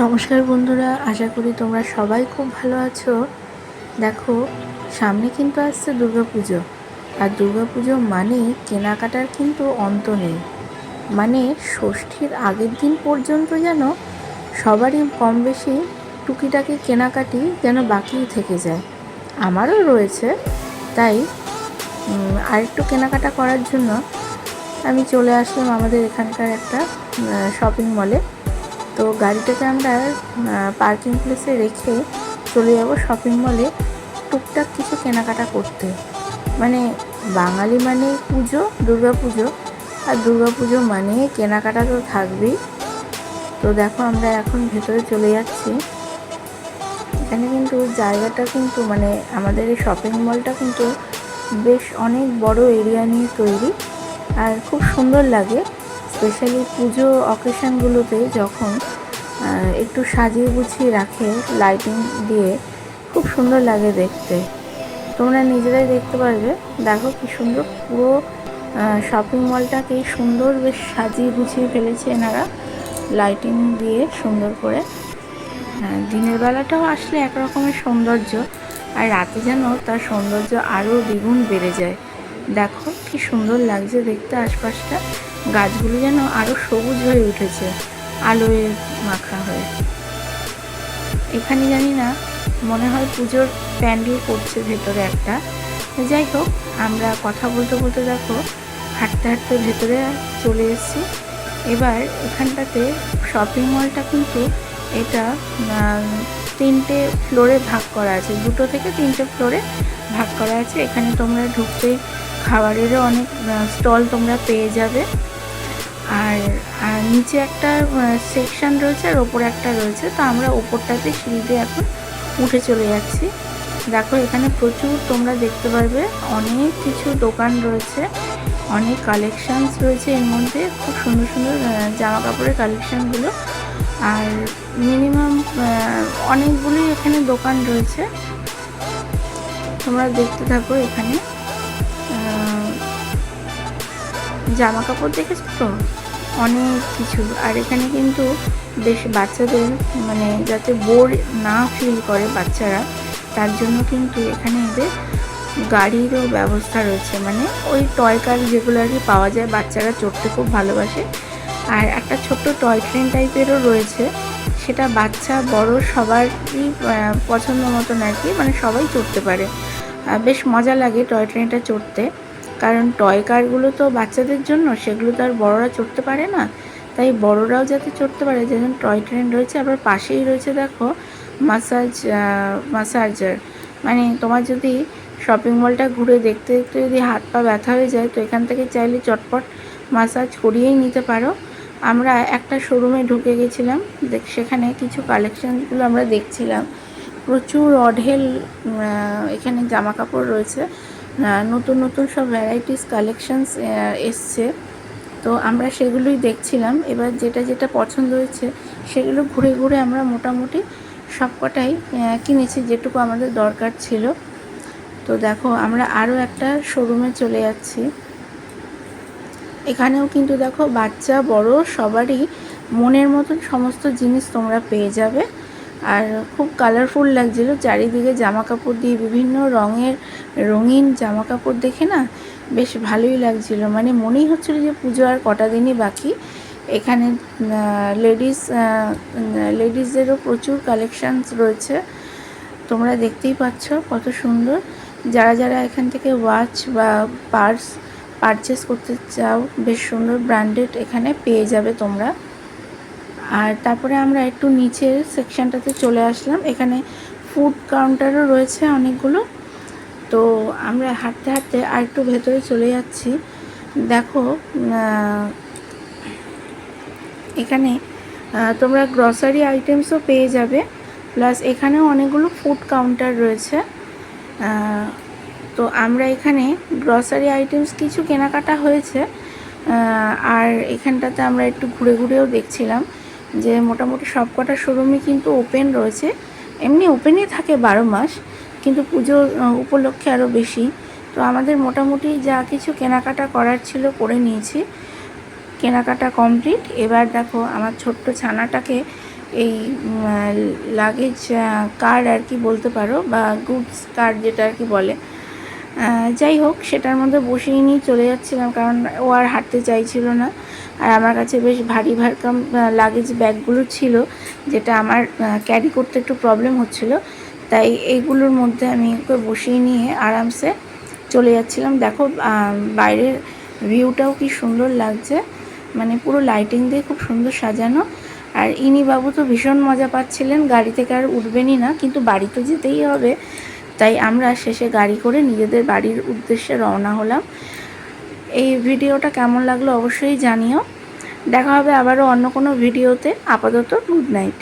নমস্কার বন্ধুরা, আশা করি তোমরা সবাই খুব ভালো আছো। দেখো, সামনে কিন্তু আসছে দুর্গাপুজো। আর দুর্গাপুজো মানে কেনাকাটার কিন্তু অন্ত নেই। মানে ষষ্ঠীর আগের দিন পর্যন্ত যেন সবারই কম বেশি টুকিটাকি কেনাকাটি যেন বাকিই থেকে যায়। আমারও রয়েছে। তাই আরেকটু কেনাকাটা করার জন্য আমি চলে আসলাম আমাদের এখানকার একটা শপিং মলে। তো গাড়িটাকে আমরা পার্কিং প্লেসে রেখে চলে যাব শপিং মলে টুকটাক কিছু কেনাকাটা করতে। মানে বাঙালি মানে পুজো, দুর্গাপুজো, আর দুর্গাপুজো মানে কেনাকাটা তো থাকবেই। তো দেখো, আমরা এখন ভেতরে চলে যাচ্ছি। এখানে কিন্তু জায়গাটা কিন্তু মানে আমাদের এই শপিং মলটা কিন্তু বেশ অনেক বড় এরিয়া নিয়ে তৈরি, আর খুব সুন্দর লাগে। স্পেশালি পুজো অকেশনগুলোতে যখন একটু সাজিয়ে গুছিয়ে রাখে লাইটিং দিয়ে, খুব সুন্দর লাগে দেখতে। তোমরা নিজেরাই দেখতে পারবে। দেখো কি সুন্দর, পুরো শপিং মলটাকে সুন্দর বেশ সাজিয়ে গুছিয়ে ফেলেছে এনারা লাইটিং দিয়ে সুন্দর করে। দিনের বেলাটাও আসলে একরকমের সৌন্দর্য, আর রাতে যেন তার সৌন্দর্য আরও দ্বিগুণ বেড়ে যায়। দেখো কি সুন্দর লাগছে দেখতে আশপাশটা, গাছগুলো যেন আরও সবুজ হয়ে উঠেছে আলোয় মাখা হয়ে। এখানে জানি না, মনে হয় পুজোর প্যান্ডেল করছে ভেতরে একটা। যাই হোক, আমরা কথা বলতে বলতে দেখো হাঁটতে হাঁটতে ভেতরে চলে এসেছি। এবার এখানটাতে শপিং মলটা কিন্তু এটা 3টে ফ্লোরে ভাগ করা আছে, 2 থেকে 3টে ফ্লোরে ভাগ করা আছে। এখানে তোমরা ঢুকতে খাবারেরও অনেক স্টল তোমরা পেয়ে যাবে। আর নিচে একটা সেকশন রয়েছে আর ওপরে একটা রয়েছে। তো আমরা ওপরটাতে সিঁড়ি দিয়ে এখন উঠে চলে যাচ্ছি। দেখো, এখানে প্রচুর তোমরা দেখতে পারবে, অনেক কিছু দোকান রয়েছে, অনেক কালেকশানস রয়েছে এর মধ্যে, খুব সুন্দর সুন্দর জামা কাপড়ের কালেকশানগুলো। আর মিনিমাম অনেকগুলি এখানে দোকান রয়েছে, তোমরা দেখতে থাকো। এখানে জামা কাপড় দেখেছো তো অনেক কিছু। আর এখানে কিন্তু বেশ বাচ্চাদের মানে যাতে বোর না ফিল করে বাচ্চারা, তার জন্য কিন্তু এখানে এদের গাড়িরও ব্যবস্থা রয়েছে। মানে ওই টয় কার যেগুলো আর কি পাওয়া যায়, বাচ্চারা চড়তে খুব ভালোবাসে। আর একটা ছোট্ট টয় ট্রেন টাইপেরও রয়েছে, সেটা বাচ্চা বড় সবারই পছন্দ মতন আর কি, মানে সবাই চড়তে পারে। বেশ মজা লাগে টয় ট্রেনটা চড়তে, কারণ টয় কারগুলো তো বাচ্চাদের জন্য, সেগুলো তো আর বড়রা চড়তে পারে না। তাই বড়রাও যাতে চড়তে পারে, যেমন টয় ট্রেন রয়েছে। আবার পাশেই রয়েছে দেখো মাসাজার। মানে তোমার যদি শপিং মলটা ঘুরে দেখতে দেখতে যদি হাত পা ব্যথা হয়ে যায়, তো এখান থেকে চাইলে চটপট মাসাজ করিয়েই নিতে পারো। আমরা একটা শোরুমে ঢুকে গেছিলাম, সেখানে কিছু কালেকশানগুলো আমরা দেখছিলাম। প্রচুর অঢেল এখানে জামা কাপড় রয়েছে, নতুন নতুন সব ভ্যারাইটিস কালেকশানস এসছে। তো আমরা সেগুলোই দেখছিলাম। এবার যেটা যেটা পছন্দ হয়েছে সেগুলো ঘুরে ঘুরে আমরা মোটামুটি সব কটাই কিনেছি, যেটুকু আমাদের দরকার ছিল। তো দেখো, আমরা আরও একটা শোরুমে চলে যাচ্ছি। এখানেও কিন্তু দেখো বাচ্চা বড় সবারই মনের মতন সমস্ত জিনিস তোমরা পেয়ে যাবে। আর খুব কালারফুল লাগছিলো চারিদিকে জামা কাপড় দিয়ে, বিভিন্ন রঙের রঙিন জামা কাপড় দেখে না বেশ ভালোই লাগছিলো। মানে মনেই হচ্ছিলো যে পুজো আর কটা দিনই বাকি। এখানে লেডিসদেরও প্রচুর কালেকশানস রয়েছে, তোমরা দেখতেই পাচ্ছ কত সুন্দর। যারা যারা এখান থেকে ওয়াচ বা পার্স পারচেস করতে চাও, বেশ সুন্দর ব্র্যান্ডেড এখানে পেয়ে যাবে তোমরা। আর তারপরে আমরা একটু নিচের সেকশানটাতে চলে আসলাম। এখানে ফুড কাউন্টারও রয়েছে অনেকগুলো। তো আমরা হাঁটতে হাঁটতে আর একটু ভেতরে চলে যাচ্ছি। দেখো, এখানে তোমরা গ্রসারি আইটেমসও পেয়ে যাবে, প্লাস এখানেও অনেকগুলো ফুড কাউন্টার রয়েছে। তো আমরা এখানে গ্রসারি আইটেমস কিছু কেনাকাটা হয়েছে। আর এখানটাতে আমরা একটু ঘুরে ঘুরেও দেখছিলাম যে মোটামুটি সব কটা শোরুমই কিন্তু ওপেন রয়েছে। এমনি ওপেনই থাকে 12 মাস, কিন্তু পুজো উপলক্ষে আরও বেশি। তো আমাদের মোটামুটি যা কিছু কেনাকাটা করার ছিল করে নিয়েছি, কেনাকাটা কমপ্লিট। এবার দেখো, আমার ছোট্ট ছানাটাকে এই লাগেজ কার আর কি বলতে পারো, বা গুডস কার যেটা আর কি বলে। যাই হোক, সেটার মধ্যে বসিয়ে নিয়ে চলে যাচ্ছিলাম, কারণ ও আর হাঁটতে চাইছিল না। আর আমার কাছে বেশ ভারী ভারকাম লাগেজ ব্যাগগুলো ছিল, যেটা আমার ক্যারি করতে একটু প্রবলেম হচ্ছিল। তাই এইগুলোর মধ্যে আমি ওকে বসিয়ে নিয়ে আরামসে চলে যাচ্ছিলাম। দেখো বাইরের ভিউটাও কি সুন্দর লাগছে, মানে পুরো লাইটিং দিয়ে খুব সুন্দর সাজানো। আর ইনি বাবু তো ভীষণ মজা পাচ্ছিলেন, গাড়ি থেকে আর উঠবেনই না, কিন্তু বাড়ি তো যেতেই হবে। তাই আমরা শেষে গাড়ি করে নিজেদের বাড়ির উদ্দেশ্যে রওনা হলাম। এই ভিডিওটা কেমন লাগলো অবশ্যই জানিও। দেখা হবে আবারও অন্য কোনো ভিডিওতে। আপাতত গুড নাইট।